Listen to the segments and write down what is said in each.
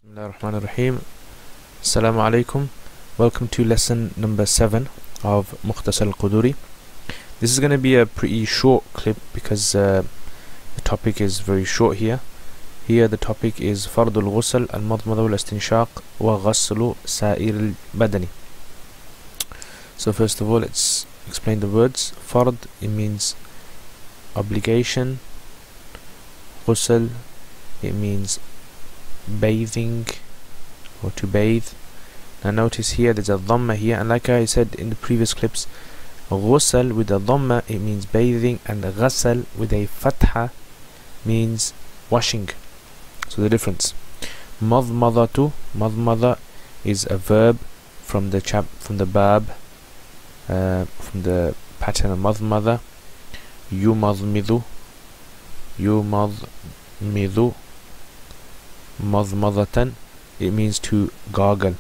Bismillahirrahmanirrahim. Assalamu alaikum. Welcome to lesson number 7 of Mukhtasar al-Qudoori. This is going to be a pretty short clip because the topic is very short here. Here the topic is Fardul Ghusl al-Madmada wal-Istinshaq wa Ghaslu Sa'ir al-Badani. So first of all, let's explain the words. Fard, it means obligation. Ghusl, it means bathing or to bathe. Now notice here there's a dhamma here, and like I said in the previous clips, ghusl with a dhamma, it means bathing, and ghasal with a fatha means washing. So the difference. Madmadatu, madmada is a verb from the bab, from the pattern of madmada. Yumadmidu, yumadmidu. Madmadatan, it means to gargle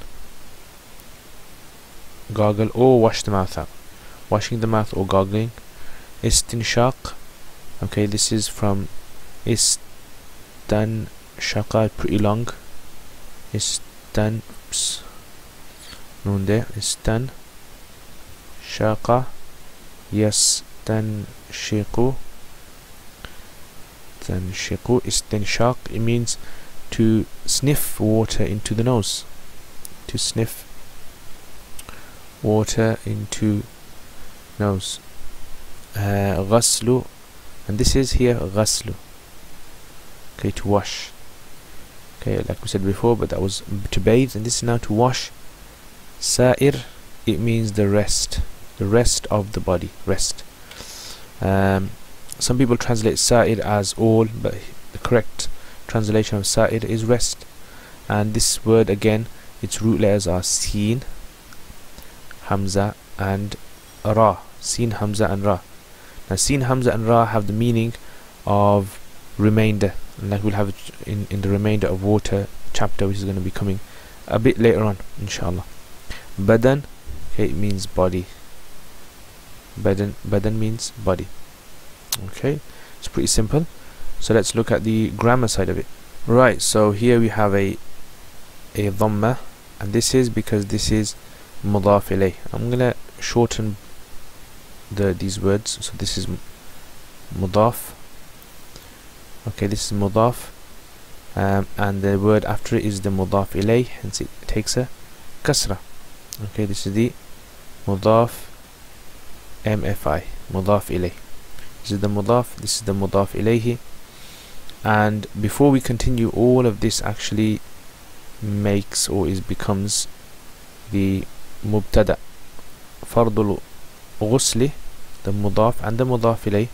or wash the mouth out, washing the mouth or gargling. Istinshaq, okay, this is from istanshaqa, pretty long. Istan, noon there, istanshaqa, yastanshiqu, tanshiqu. Istinshaq, it means to sniff water into the nose, to sniff water into nose. Ghaslu, and this is here ghaslu, okay, to wash, okay, like we said before, but that was to bathe, and this is now to wash. Sa'ir, it means the rest of the body, rest. Some people translate sa'ir as all, but the correct translation of sa'ir is rest. And this word, again, its root letters are sin, hamza and ra. Sin, hamza and ra. Now sin, hamza and ra have the meaning of remainder, and like we'll have it in the remainder of water chapter, which is going to be coming a bit later on, inshallah. Badan, okay, it means body. Badan means body. Okay, it's pretty simple. So let's look at the grammar side of it. Right, so here we have a dhamma, and this is because this is mudaf ilayh. I'm gonna shorten these words. So this is mudaf. Okay, this is mudaf, and the word after it is the mudaf ilayh, hence it takes a kasra. Okay, this is the mudaf mfi, mudaf ilayh. This is the mudaf, this is the mudaf ilayhi. And before we continue, all of this actually makes or becomes the mubtada. Fardul ghusli, the mudaf and the mudaf ilayh,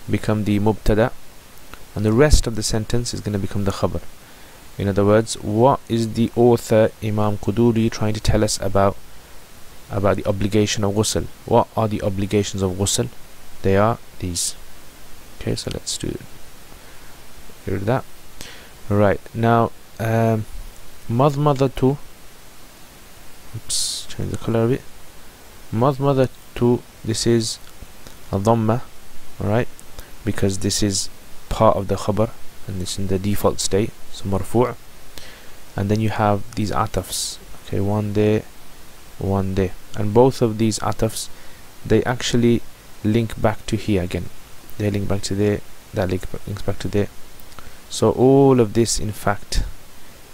become the mubtada, and the rest of the sentence is going to become the khabar. In other words, what is the author Imam Qudoori trying to tell us about the obligation of ghusl? What are the obligations of ghusl? They are these. Okay, so let's do it. Hear that. Right, now madmadatu, oops, change the color of it. Madmadatu, this is a dhamma, alright, because this is part of the khabar and it's in the default state, so marfu'. And then you have these atafs, okay, one there, and both of these atafs, they actually link back to here again. They link back to there, that links back to there. So all of this, in fact,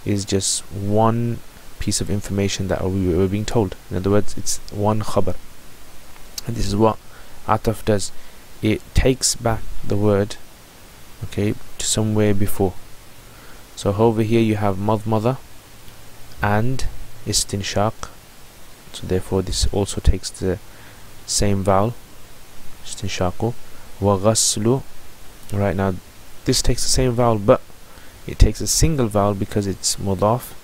is just one piece of information that we were being told. In other words, it's one khabar, and this is what ataf does. It takes back the word, okay, to somewhere before. So over here you have madmada and istinshaq, so therefore this also takes the same vowel, istinshaqu. Wa ghaslu, right, now this takes the same vowel, but it takes a single vowel because it's mudaf.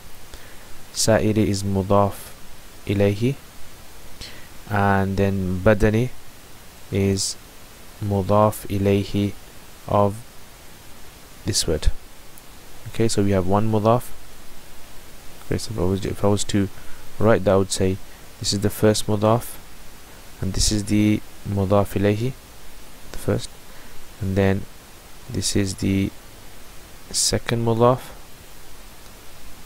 Sa'iri is mudaf ilayhi, and then badani is mudaf ilayhi of this word. Okay, so we have one mudaf. Okay, so if I was to write that, I would say this is the first mudaf, and this is the mudaf ilayhi, the first, and then this is the second mudaf,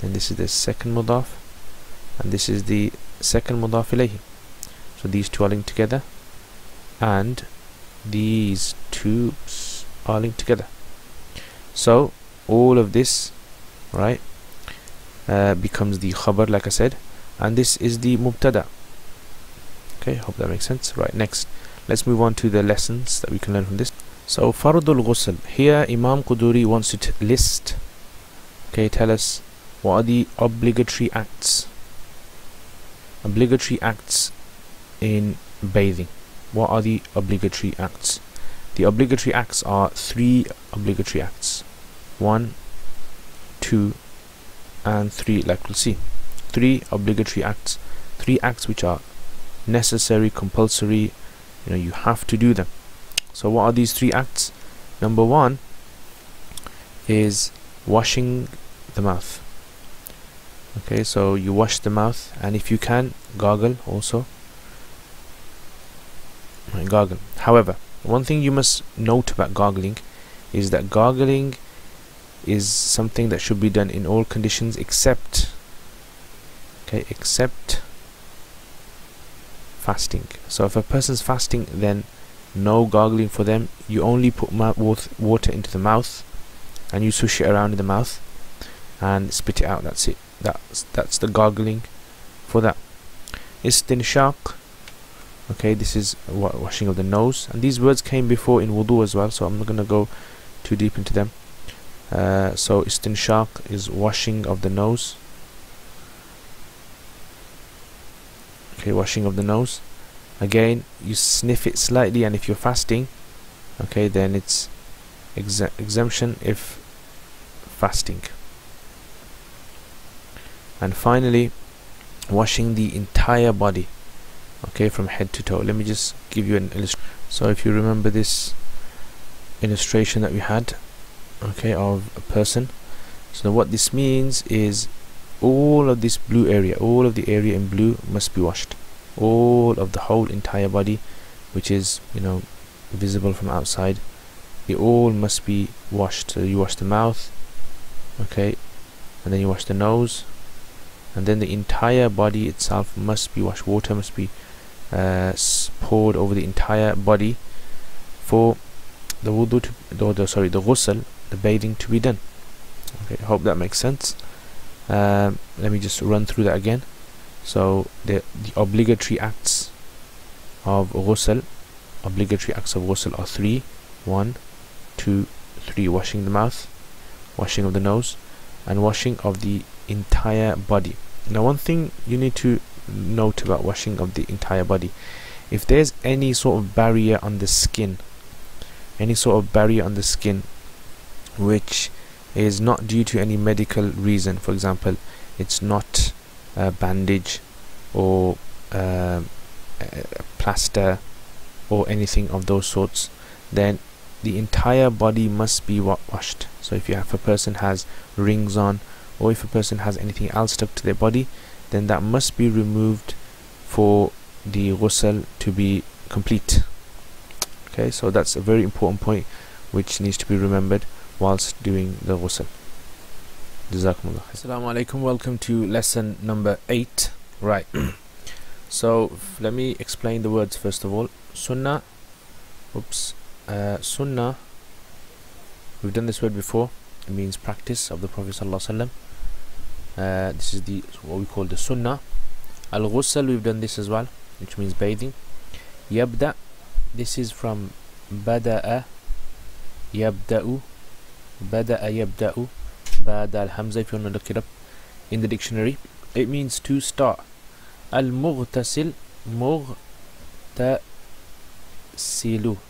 and this is the second mudaf, and this is the second mudaf ilayhi. So these two are linked together, and these two are linked together. So all of this, right, becomes the khabar, like I said, and this is the mubtada. Okay, hope that makes sense. Right, next let's move on to the lessons that we can learn from this. So fardul ghusl, here Imam Qudoori wants to list, okay, tell us what are the obligatory acts in bathing. What are the obligatory acts? The obligatory acts are 3 obligatory acts: 1, 2 and 3, like we'll see. 3 obligatory acts, 3 acts which are necessary, compulsory, you have to do them. So what are these 3 acts? Number 1 is washing the mouth. Okay, so you wash the mouth, and if you can, gargle also. Gargle. However, one thing you must note about gargling is that gargling is something that should be done in all conditions except fasting. So if a person's fasting, then no gargling for them. You only put water into the mouth and you swish it around in the mouth and spit it out. That's it. That's the gargling for that. Istinshaq, okay, this is washing of the nose, and these words came before in wudu as well, so I'm not going to go too deep into them. So istinshaq is washing of the nose. Okay, washing of the nose. Again, you sniff it slightly, and if you're fasting, okay, then it's exemption if fasting. And finally, washing the entire body, okay, from head to toe. Let me just give you an illustration. So if you remember this illustration that we had, okay, of a person, so what this means is all of this blue area, all of the area in blue must be washed. All of the whole entire body, which is visible from outside, it all must be washed. So you wash the mouth, okay, and then you wash the nose, and then the entire body itself must be washed. Water must be poured over the entire body for the wudu the ghusl, the bathing, to be done. Okay, hope that makes sense. Let me just run through that again. So the obligatory acts of ghusl, are 3: 1, 2, 3. Washing the mouth, washing of the nose, and washing of the entire body. Now, one thing you need to note about washing of the entire body: if there's any sort of barrier on the skin, which is not due to any medical reason, for example, it's not a bandage or a plaster or anything of those sorts, then the entire body must be washed. So if a person has rings on, or if a person has anything else stuck to their body, then that must be removed for the ghusl to be complete. Okay, so that's a very important point which needs to be remembered whilst doing the ghusl. Jazakumullah. Assalamu alaikum, welcome to lesson number 8. Right, so let me explain the words first of all. Sunnah, sunnah, we've done this word before. It means practice of the Prophet sallallahu alaihi wasallam. This is what we call the sunnah. Al-ghusl, we've done this as well, which means bathing. Yabda, this is from bada'a yabda'u, yabda'u, bada al-hamza, if you want to look it up in the dictionary. It means to start. Al-mughtasil, mughtasilu,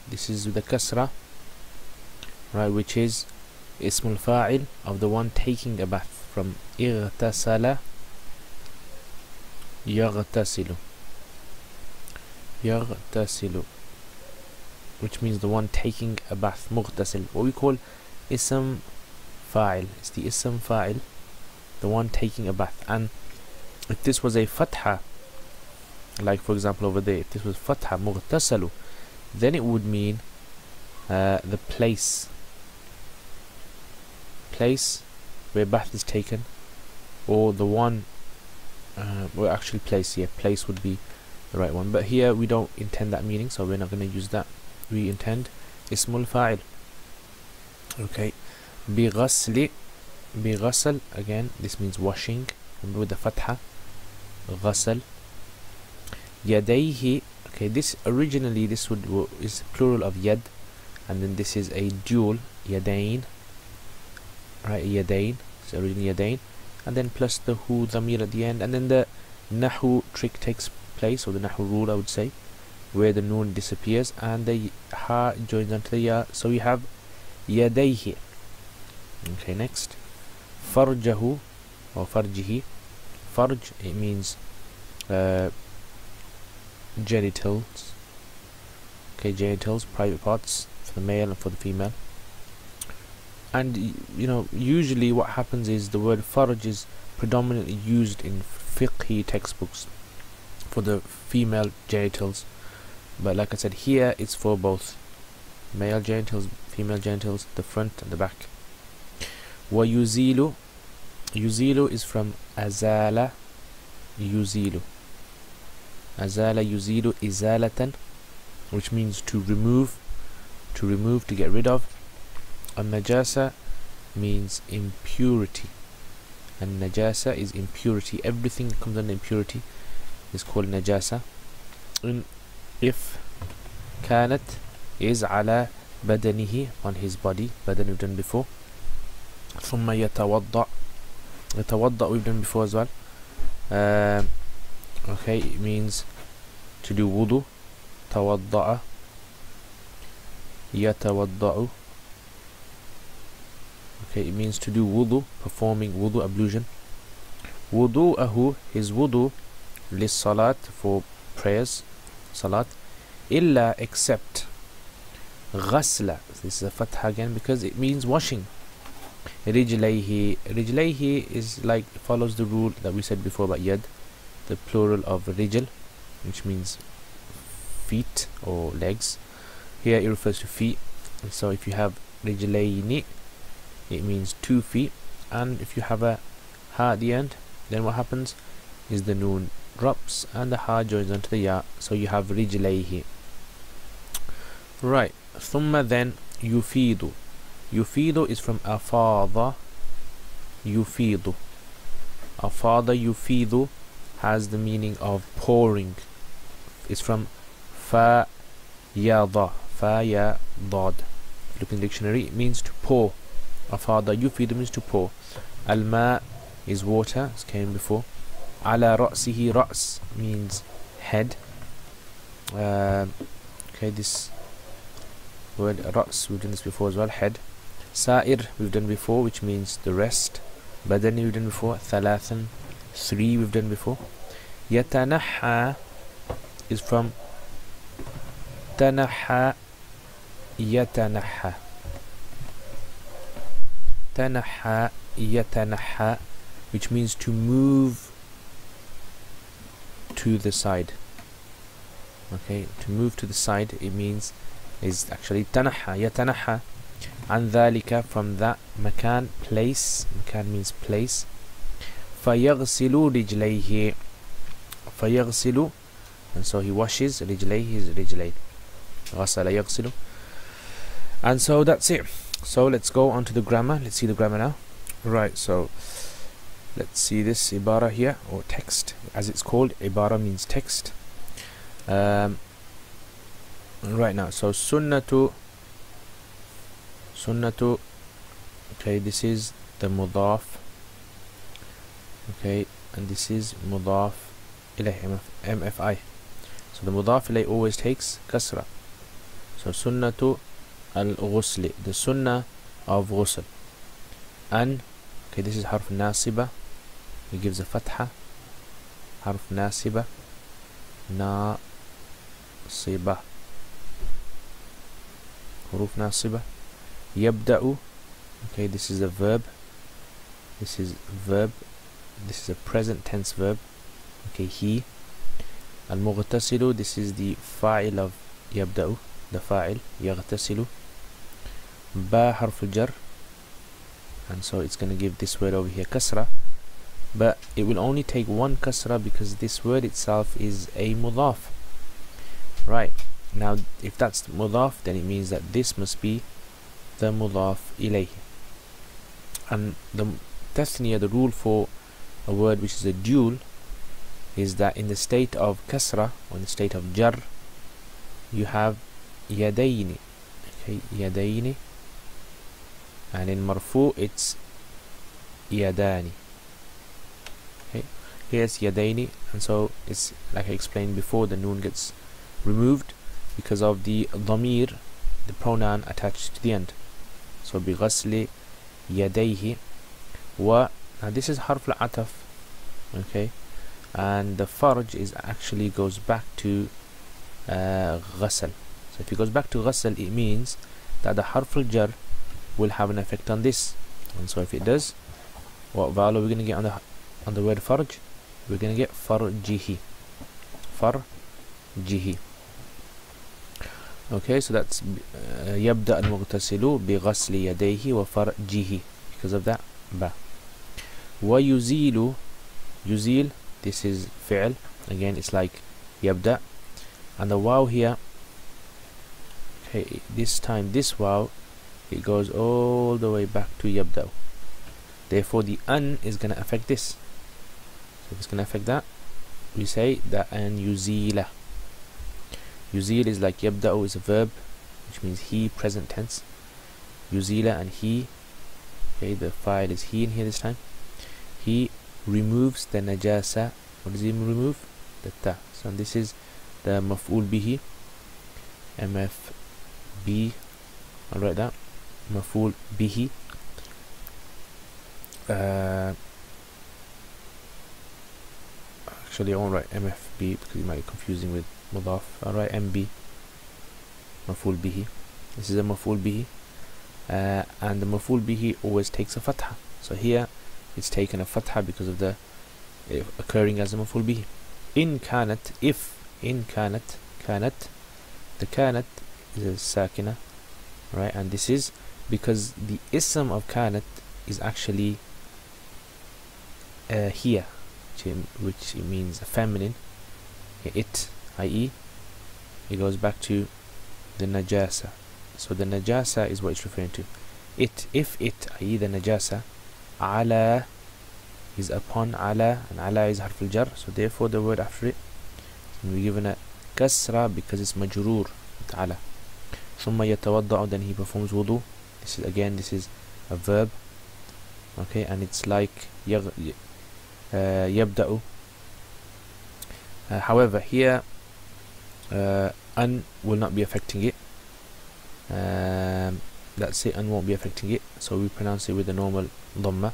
this is with the kasra, right, which is ismul fa'il of the one taking a bath, from ightasala yaghtasilu, which means the one taking a bath. Mughtasil, what we call ism fa'il, it's the ism fa'il, the one taking a bath. And if this was a fatha, like for example over there, if this was fatha mughtasalu, then it would mean the place where bath is taken, or the one, well actually place, yeah, place would be the right one, but here we don't intend that meaning, so we're not going to use that. We intend ismul fa'il. Okay, بغسل, بغسل, again this means washing, remember with the fatha, غسل. يديه, okay, this originally this is plural of yad, and then this is a dual, yadain, right, yadain, so originally yadain, and then plus the hu dhamir at the end, and then the nahu trick takes place, or the nahu rule I would say, where the noon disappears and the ha joins onto the ya, so we have yadayhi. Okay, next, farjahu or farjihi. Farj, it means genitals. Okay, genitals, private parts for the male and for the female. And you know, usually what happens is the word farj is predominantly used in fiqhi textbooks for the female genitals, but like I said, here it's for both male genitals, female genitals, the front and the back. Wa yuzilu, yuzilu is from azala yuzilu, azala yuzilu izalatan, which means to remove, to get rid of. And najasa means impurity, and najasa is impurity. Everything that comes under impurity is called najasa. If kanat is ala badanihi, on his body, badan we've done before. Thumma yatawadda, yatawadda we've done before as well. Okay, it means to do wudu. Tawadda'a, yatawadda'u. Okay, it means to do wudu, performing wudu ablution. Wudu'ahu, his wudu, lis salat, for prayers, salat. Illa, except. Ghasla, this is a fatha again because it means washing. Rijlayhi, rijlayhi is like, follows the rule that we said before about yad, the plural of rijl, which means feet or legs. Here it refers to feet, and so if you have rijlayni, it means 2 feet, and if you have a ha at the end, then what happens is the noon drops and the ha joins onto the ya, so you have rijlayhi. Right, thumma, then, yufidu. Yufidu is from afada yufidu. Afada yufidu has the meaning of pouring. It's from fa yada, fa ya dad. Look in the dictionary, it means to pour. Afada yufidu means to pour. Al-ma is water, as came before. Ala ra'sihi, ra's means head. Okay, this word ra's, we've done this before as well, head. Sa'ir we've done before, which means the rest. Badani we've done before. Thalathan, 3 we've done before. Yatanaha is from tanaha yatanaha. Tanaha yatanaha, which means to move to the side. Okay, to move to the side, it means, is actually tanaha, yatanaha. And dhalika, from that, makan, place, makan means place. Fayaghsilu rijlayhi, fayaghsilu, and so he washes, rijlayhi is rijlay, ghasala yaghsilu. And so that's it. So let's go on to the grammar. Let's see the grammar now. Right, so let's see this ibara here, or text as it's called. Ibara means text. Right now, so sunnatu, okay, this is the mudaf, okay, and this is mudaf ilayh, mfi. So the mudaf ilayh always takes kasra. So sunnatu al-ghusli, the sunnah of ghusl. And okay, this is harf nasiba, it gives a fatha, harf nasiba, nasiba, huruf nasiba. Yabda'u, okay, this is a verb, this is a present tense verb, okay, he. Al-mughtasilu, this is the fa'il of yabda'u, the fa'il, yaghtasilu. Ba harf al-jar, and so it's going to give this word over here kasra. but it will only take one kasra because this word itself is a mudaf. Right, now if that's mudaf, then it means that this must be the mudaf ilayhi. And the tathniya, the rule for a word which is a dual, is that in the state of kasra or in the state of jar, you have yadayni, okay, yadayni, and in marfu it's yadani. Okay, here's yadayni, and so it's like I explained before, the noon gets removed because of the dhamir, the pronoun attached to the end. So bighasli yadayhi wa, now this is harf al-ataf, okay, and the farj is actually goes back to ghasal. So if it goes back to ghasal, it means that the harf al-jar will have an effect on this, and so if it does, what value are we going to get on the word farj? We're going to get farjihi, farjihi. Okay, so that's يبدأ المغتسل بغسل يديه وفرجه, because of that ba. ويزيل, يزيل, this is fi'l, again it's like يبدأ, and the waw here, okay, this time this waw, it goes all the way back to يبدأ, therefore the an is going to affect this. So if it's going to affect that, we say that an yuzila. Yuzil is like yabda'u is a verb, which means he, present tense. Yuzila, and he, okay, the file is he in here this time. He removes the najasa. What does he remove? The ta. So this is the maf'ul bihi, MFB, I'll write that, maf'ul bihi. Actually I won't write MFB because it might be confusing with mudaf. I'll write MB, maf'ul bihi. This is a maf'ul bihi, and the maf'ul bihi always takes a fatha. So here it's taken a fatha because of the occurring as a maf'ul bihi. In kanat, if, in kanat, kanat, the kanat is a sakina, right, and this is because the ism of kanat is actually here, which means feminine, it, i.e. it goes back to the najasa. So the najasa is what it's referring to. It, if it, i.e. the najasa, ala is upon, ala, and ala is harf al-jar, so therefore the word after it will be given a kasra because it's majroor with ala. ثم يتوضأ, then he performs wudu. This is again, this is a verb, okay, and it's like yabda'u. However here an will not be affecting it. That's it, an won't be affecting it, so we pronounce it with the normal dhamma.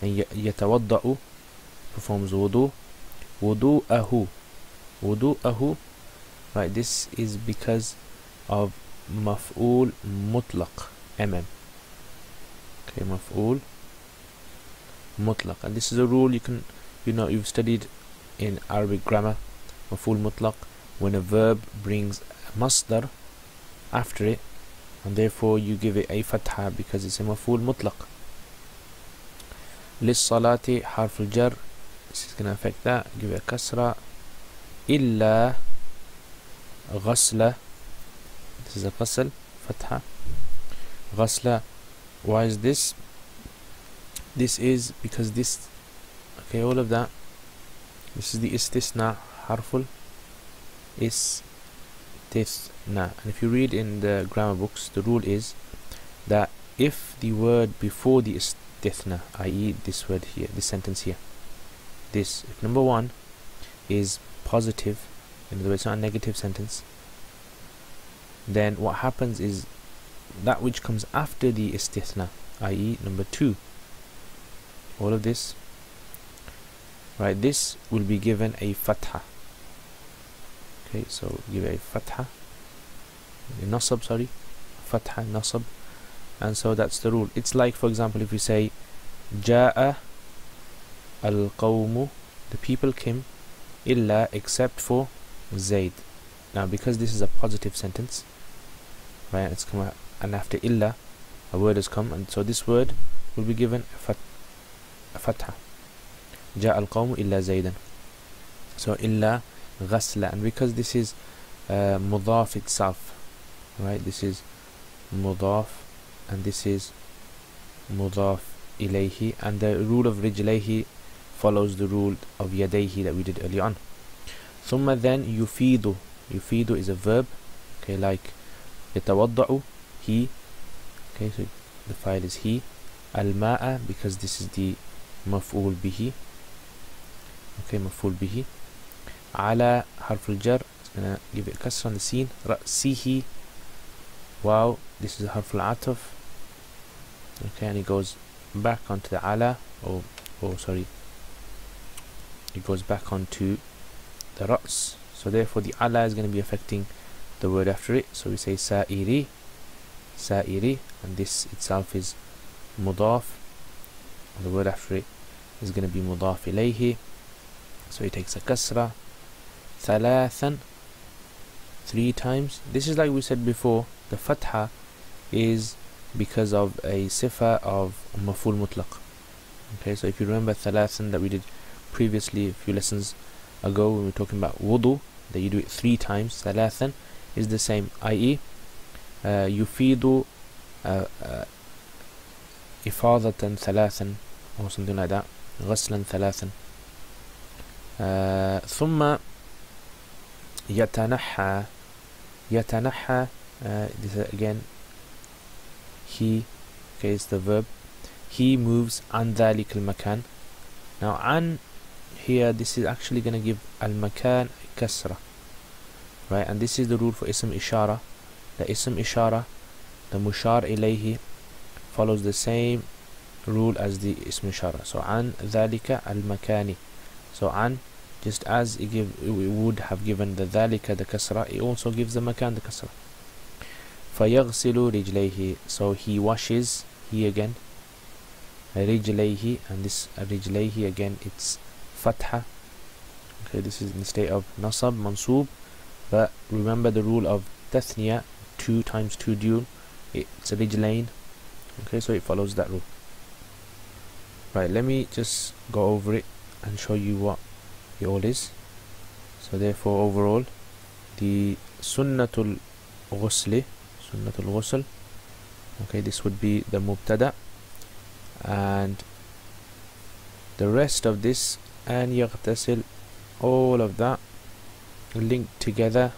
And yatawadda'u performs wudu, wudu'ahu, wudu'ahu, right, this is because of maf'ul mutlaq, mm, okay, maf'ul mutlaq, and this is a rule you can, you've studied in Arabic grammar. Maf'ul mutlaq, when a verb brings a masdar after it, and therefore you give it a fatha because it's a maf'ul mutlaq. Lis-salati, harf al-jar, this is going to affect that, give it a kasra. Illa ghasla, this is a ghasl, fatha. Ghasla, why is this? This is because this, okay, all of that, this is the istisna, harful istisna. And if you read in the grammar books, the rule is that if the word before the istisna, i.e. this word here, this sentence here, this, if number one is positive, in other words it's not a negative sentence, then what happens is that which comes after the istithna, i.e. number two, all of this, right, this will be given a fatha. Okay, so give it a fatha, a nasab, sorry, fatha, nasab, and so that's the rule. It's like, for example, if we say Ja'a al-qawmu, the people came, illa, except for Zayd. Now because this is a positive sentence, right, it's come out, and after illa a word has come, and so this word will be given a fatha. جاء القوم إلا زيدا. So إلا غسل, and because this is مضاف itself, right, this is مضاف and this is مضاف إليه, and the rule of رجليه follows the rule of يديه that we did earlier on. ثم then يفيد. يفيد is a verb, okay, like يتوضأ, he, okay, so the file is he. الماء, because this is the مفعول به, okay, مفعول به. على حرف الجر, it's gonna give it a kasra on the scene. رأسه, wow, this is حرف العطف, okay, and it goes back onto the ala, oh sorry, it goes back onto the ra's, so therefore the ala is going to be affecting the word after it, so we say sa'iri, sa'iri, and this itself is mudaf, and the word after it is going to be mudaf ilayhi, so it takes a kasra. Thalathan, 3 times. This is like we said before, the fatha is because of a sifa of maf'ul mutlaq. Okay, so if you remember thalathan that we did previously a few lessons ago when we were talking about wudu, that you do it 3 times, thalathan is the same, i.e. yufidu ifadatan thalathan, or something like that, ghaslan thalathan. ثم يتنحى, يتنحى, this again, he, okay, is the verb, he moves عن ذلك المكان. Now عن here, this is actually going to give al-makan kasra, right, and this is the rule for ism ishara. The ism ishara, the mushar ilayhi, follows the same rule as the ism ishara. So عن ذلك al-makani, so عن, just as it would have given the ذلك the kasra, it also gives the makan the kasra. فيغسل رجليه, so he washes, he again, رجليه, and this رجليه again, it's fatha, okay, this is in the state of nasab, mansub, but remember the rule of tathniya, 2 times 2 dual, it's a rijlain, okay, so it follows that rule. Right, let me just go over it and show you what it all is. So therefore overall, the sunnatul ghusli, sunnatul ghusl, okay, this would be the mubtada, and the rest of this, and yaghtasil, all of that linked together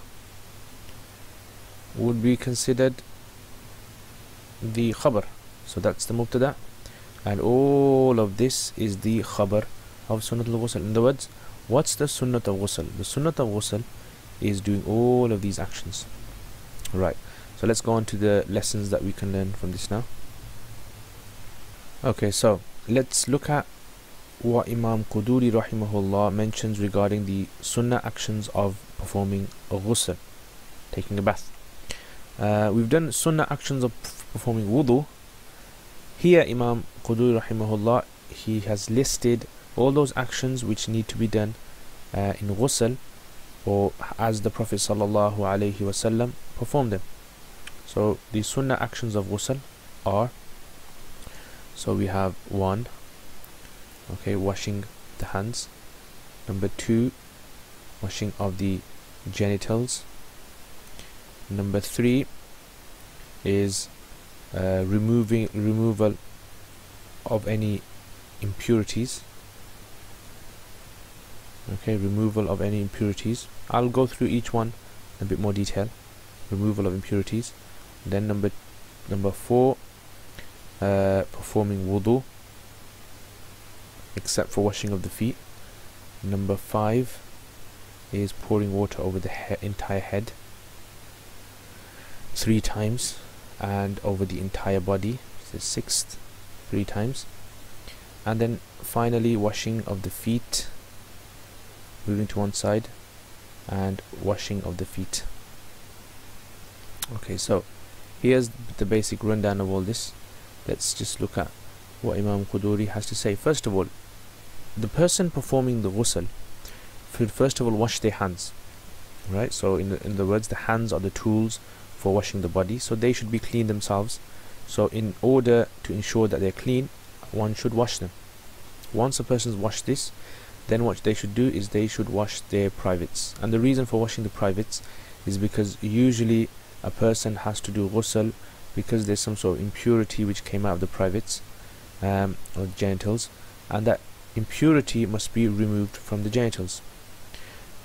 would be considered the khabar. So that's the mubtada, and all of this is the khabar of sunnatul ghusl. In other words, what's the sunnat of ghusl? The sunnat of ghusl is doing all of these actions. Right, so let's go on to the lessons that we can learn from this now. Okay, so let's look at what Imam Qudoori rahimahullah mentions regarding the sunnah actions of performing a ghusl, taking a bath. We've done sunnah actions of performing wudu. Here Imam Qudoori rahimahullah, he has listed all those actions which need to be done in ghusl, or as the Prophet sallallahu alaihi wasallam performed them. So the sunnah actions of ghusl are, so we have 1, okay, washing the hands. Number 2, washing of the genitals. Number 3 is removal of any impurities. Okay, removal of any impurities. I'll go through each one in a bit more detail. Removal of impurities. Then number 4, performing wudu, except for washing of the feet. Number 5 is pouring water over the entire head 3 times, and over the entire body, the 6th, 3 times. And then finally washing of the feet, moving to one side, and washing of the feet. Okay, so here's the basic rundown of all this. Let's just look at what Imam Qudoori has to say. First of all, the person performing the ghusl should first of all wash their hands, right? So in the words, the hands are the tools for washing the body, so they should be clean themselves. So in order to ensure that they're clean, one should wash them. Once a person's washed this, then what they should do is they should wash their privates. And the reason for washing the privates is because usually a person has to do ghusl because there's some sort of impurity which came out of the privates or genitals, and that impurity must be removed from the genitals.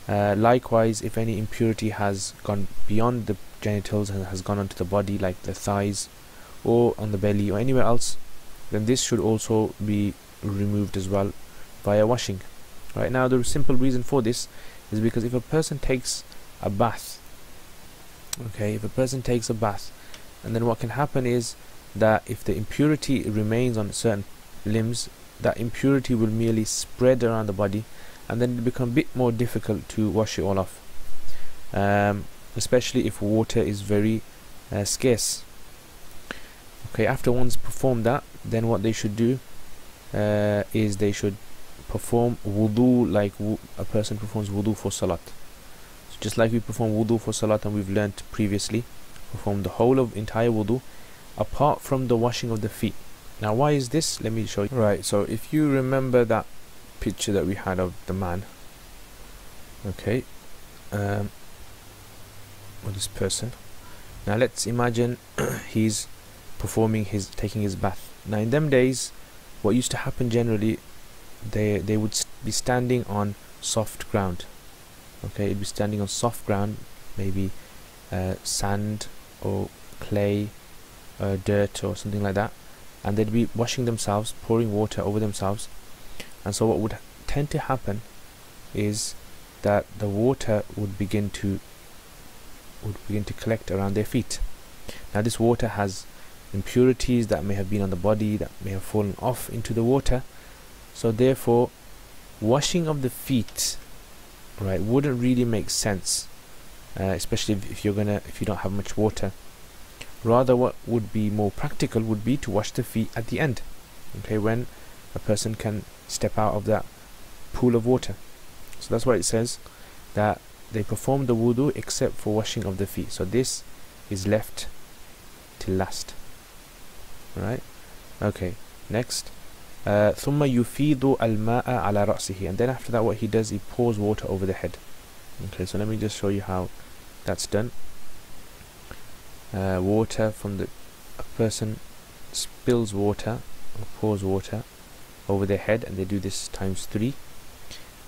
Likewise, if any impurity has gone beyond the genitals and has gone onto the body, like the thighs or on the belly or anywhere else, then this should also be removed as well via washing. Right, now the simple reason for this is because if a person takes a bath, okay, if a person takes a bath, and then what can happen is that if the impurity remains on certain limbs, that impurity will merely spread around the body, and then it will become a bit more difficult to wash it all off, especially if water is very scarce. Okay, after one's performed that, then what they should do is they should perform wudu like a person performs wudu for salat. So just like we perform wudu for salat, and we've learnt previously, perform the whole of entire wudu apart from the washing of the feet. Now why is this? Let me show you. Right, so if you remember that picture that we had of the man, okay, or this person, now let's imagine he's taking his bath. Now in them days, what used to happen generally, they would be standing on soft ground. Okay, it'd be standing on soft ground, maybe sand or clay, dirt or something like that, and they'd be washing themselves, pouring water over themselves. And so what would tend to happen is that the water would begin to collect around their feet. Now this water has impurities that may have been on the body, that may have fallen off into the water. So therefore, washing of the feet, right, wouldn't really make sense, especially if you don't have much water. Rather, what would be more practical would be to wash the feet at the end, okay, when a person can step out of that pool of water. So that's why it says that they perform the wudu except for washing of the feet. So this is left till last. Right? Okay, next. ثم يفيض الماء على رأسه, and then after that what he does, he pours water over the head. Okay, so let me just show you how that's done. Water from a person spills water or pours water over their head, and they do this times 3.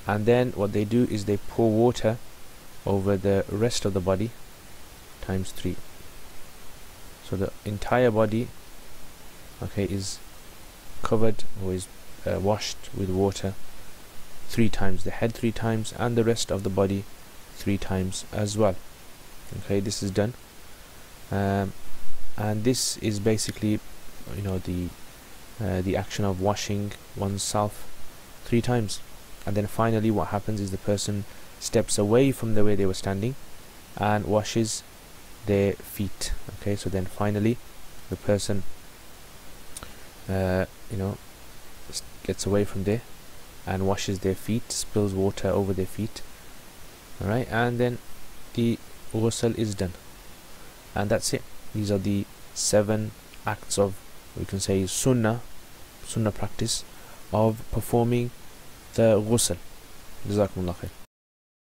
And then what they do is they pour water over the rest of the body times 3. So the entire body, okay, is covered or is washed with water 3 times, the head 3 times, and the rest of the body 3 times as well. Okay, this is done, and this is basically, you know, the action of washing oneself 3 times. And then finally what happens is the person steps away from the way they were standing and washes their feet. Okay, so then finally the person you know, gets away from there and washes their feet, spills water over their feet. Alright, and then the ghusl is done, and that's it. These are the 7 acts of, we can say, sunnah practice of performing the ghusl. Jazakumullah khair.